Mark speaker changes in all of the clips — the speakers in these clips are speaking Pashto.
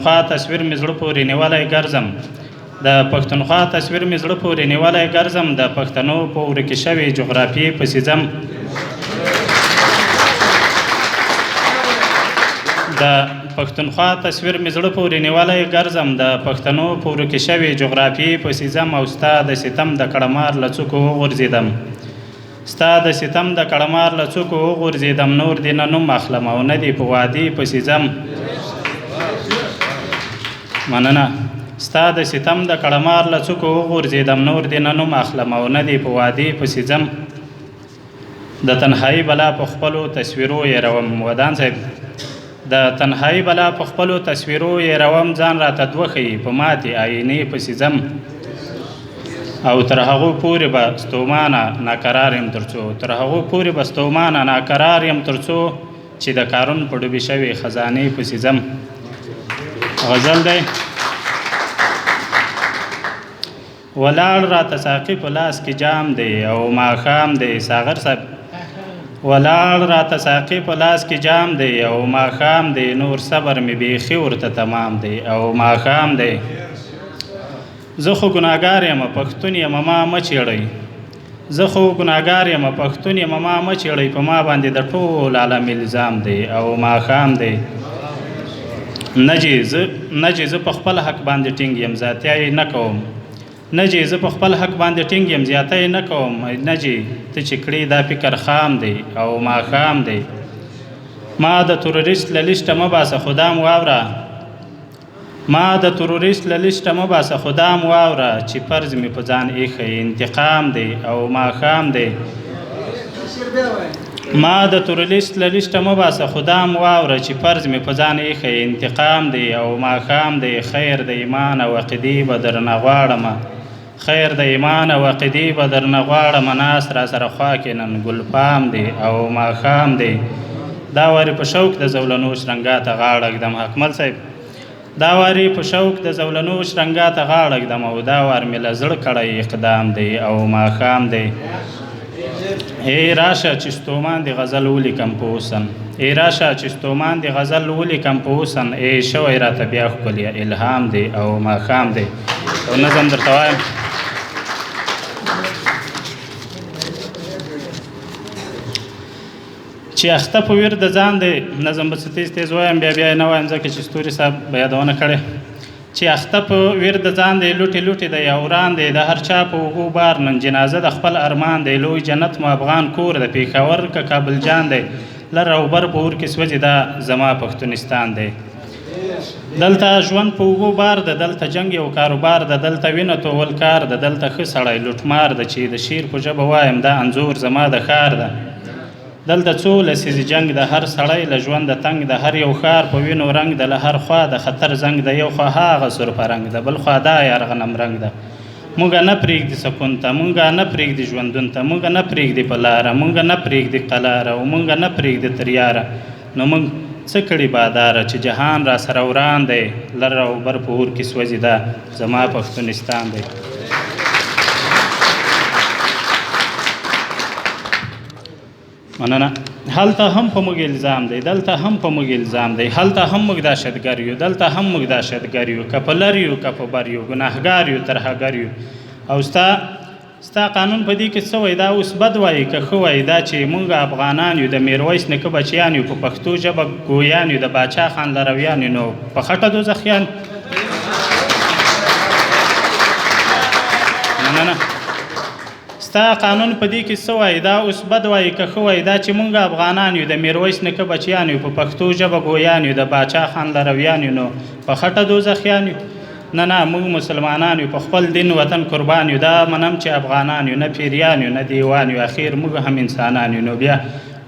Speaker 1: پښتونخوا تصویر مې زړه پورې نیولی ګرځم د پښتونخوا تصویر مې زړه پورې نیولی ګرځم د پښتنو په ورکې شوې جغرافیې پسې ځم د پښتونخوا تصویر مې زړه پورې نیولی ګرځم د پښتنو په ورکې شوې جغرافیې پسې ځم او ستا د ستم د کړمار له څوکو وغورځېدم ستا د ستم د کړمار له څوکو وغورځېدم نور دې نه نوم اخلم او نه دې په وادي پسې ځم مننه ستا د ستم د کړمار له څوکو وغورځېدم نور دې نه نوم اخلم او نه دې په وادي پسې ځم د تنهایي بلا په خپلو تصویرو یېروم ودان صاحب د تنهایي بلا په خپلو تصویرو یېروم ځان راته دوه ښیي په ماتې آینې پسې ځم او تر هغو پورې به ستومانه ناقرار یم تر څو تر هغو پورې به ستومانه ناقرار یم تر څو چې د کارون په ډوبې شوې خزانې پسې ځم غزل دی ولاړ راته ساقي په لاس کې جام دی او ماښام دی ساغر صاحب ولاړ راته ساقي په لاس کې جام دی او ماښام دی نور صبر مې بیخي ورته تمام دی او ماښام دی زه خو ګناهګار یم پښتون یم ما مه چیړئ زه خو ګناهګار یم پښتون یم ما مه چیړئ په ما باندې د ټول عالم الزام دی او ماښام دی نه چې زه په خپل حق باندې ټینګ یم زیاتیا یې نه کوم نه چې زه په خپل حق باندې ټینګ یم زیاته یې نه کوم نه چې ته چې کړې دا فکر خام دی او ماښام دی ما د تروریست له لیسټه مه باسه خو دا م واوره ما د تروریست له لیسټه مه باسه خو دا م واوره چې فرض مې په ځان ایښی انتقام دی او ماښام دی ما د تروریست له لیسټه مه باسه خو دا م واوره چې فرض مې په ځان ایښی انتقام دی او ماښام دی خیر د ایمان او عقیدې به درنه غواړمه خیر د ایمان او عقیدې به درنه غواړمه ناست را سره خوا کې نن ګلپام دی او ماښام دی دا وارې په شوق د زولنو شرنګا ته غاړه ږدم حکمل صاحب دا وارې په شوق د زولنو شرنګا ته غاړه ږدم او دا وار مې له زړه کړی اقدام دی او ماښام دی ای راشه چې ستومان د غزل ولیکم په اوسن ای راشه چې ستومان د غزل ولیکم په اوسن ای شوی راته بیا ښکلی الهام دی او ماښام دی او نظم درته وایم چې اخته په ویر د ځان دی نظم به څه تیز تیز وایم بیا یې نه وایم ځکه چې ستوري صاحب به یادونه کړې چې اخته په ویر د ځان دی لوټې لوټې دی یا وران دی د هر چا په اوږو بار نن جنازه د خپل ارمان دی لوی جنت مو افغان کور د پېښور که کابل جان دی لر او بر په اور کې سوځي دا زما پښتونستان دی دلته ژوند په اوږو بار د دلته جنګ یو کاروبار د دلته وینه توول کار د دلته ښه سړی لوټمار د چې د شیر په ژبه وایم دا انځور زما د ښار ده دلته څو لسیزې جنګ د هر سړی له ژونده تنګ د هر یو ښار په وینو رنګ د له هر خوا د خطر زنګ د یو خوا هغه سرفه رنګ د بل خوا دا یرغنم رنګ ده مونږه نه پرېږدي سکون ته مونږه نه پرېږدي ژوندون ته مونږه نه پرېږدي په لاره مونږه نه پرېږدي قلاره او مونږه نه پرېږدي تر یاره نو مونږ څه کړي باداره چې جهان را سره وران دی لر او بر په اور کې سوځي دا زما پښتونستان دی مننه هلته هم په موږ الزام دی دلته هم په موږ الزام دی هلته هم موږ دهشتګر یو دلته هم موږ دهشتګر یو که په لر یو که په بر یو ګناهګار یو ترهګر یو او ستا قانون په دې کې څه وایي دا اوس بد وایي که ښه وایي دا چې موږ افغانان یو د میرویس نیکه بچیان یو په پښتو ژبه ګویان یو د باچا خان لرویان یو نو په خټه دوزخیان مننه ستا قانون په دې کې څه وایي دا اوس بد وایي که ښه وایي دا چې موږ افغانان یو د میرویس نیکه بچیان یو په پښتو ژبه ګویان یو د باچا خان لرویان یو نو په خټه دوزخیان یو نه موږ مسلمانان یو په خپل دین وطن قربان یو دا منم چې افغانان یو نه پیریان یو نه دیوان یو اخیر موږ هم انسانان یو نو بیا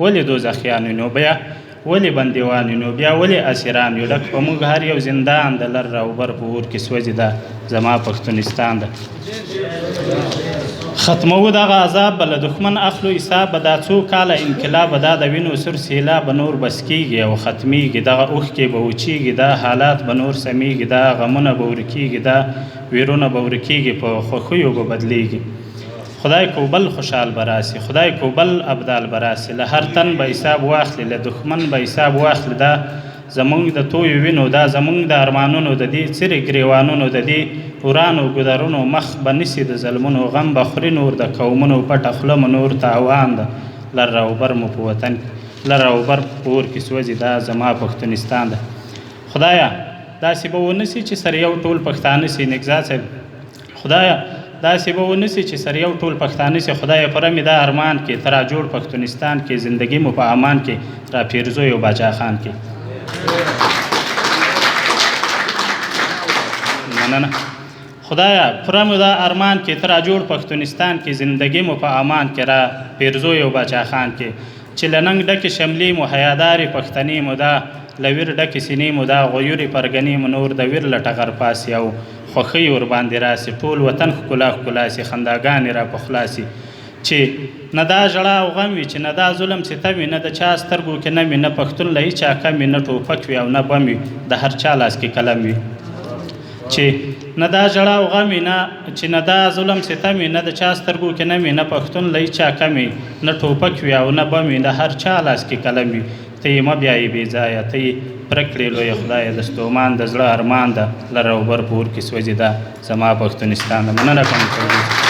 Speaker 1: ولې دوزخیان یو نو بیا ولې بندیوان یو نو بیا ولې اسیران یو ډک په موږ هر یو زندان د لر او بر په اور کې سوځي دا زما پښتونستان ده ختمو دغه عذاب به له دښمن اخلو حساب به دا څو کاله انقلاب به دا د وینو سور سیلاب به نور بس کېږي او ختمیږي دغه اوښکې به وچیږي دا حالات به نور سمیږي دا غمونه به ورکېږي دا ویرونه به ورکېږي په خوښیو به بدلیږي خدای کو بل خوشحال براسي خدای کو بل ابدال براسي له هر تن به حساب واخلي له دښمن به حساب واخلي دا زمونږ د تویو وینو دا زمونږ د ارمانونو د دې څیرې ګریوانونو د دې ورانو ګودرونو مخ به نیسي د ظلمونو غم به خوري نور د قومونو پټه خوله مو نور تاوان ده لر او بر مو په وطن لر او بر په اور کې سوځي دا زما پښتونستان ده. خدایه داسې به ونه سي چې سر یو ټول پښتانه سي نګزا صاحب خدایه داسې به ونه سي چې سر یو ټول پښتانه سي خدایه پوره مې دا ارمان کې ترا جوړ پښتونستان کې زندگی مو په امان کې را پیرزو یو باچا خان کې. مننه خدایه پوره مې دا ارمان کې ترا جوړ پښتونستان کې زندگی مو په امان کې را پیرزو یو باچا خان کې چې لننګ ډکې شملې مو حیادارې پښتنې مو دا لویر ډکې سینې مو دا غیورې پرګنې مو نور د ویر له ټغر پاسي او خوښۍ ورباندې راسي ټول وطن ښکلا ښکلا سي خنداګانې را په خلا سي چې نه دا ژړا او غم وي چې نه دا ظلم ستم وي نه د چا سترګو کې نم وي نه پښتون له هیچا کم وي نه ټوپک وي او نه بم وي د هر چا لاس کې قلم وي چې نه دا ژړا او غم وي چې نه دا ظلم ستم وي نه د چا سترګو کې نم وي نه پښتون له هیچا کم وي نه ټوپک وي او نه بم وي د هر چا لاس کې قلم وي. ته یې مه بیایې بې ځایه ته یې پرک کړې لویه خدایه د ستومان د زړه ارمان ده لر او بر په اور کې سوځي دا زما پښتونستان ده. مننه کوم.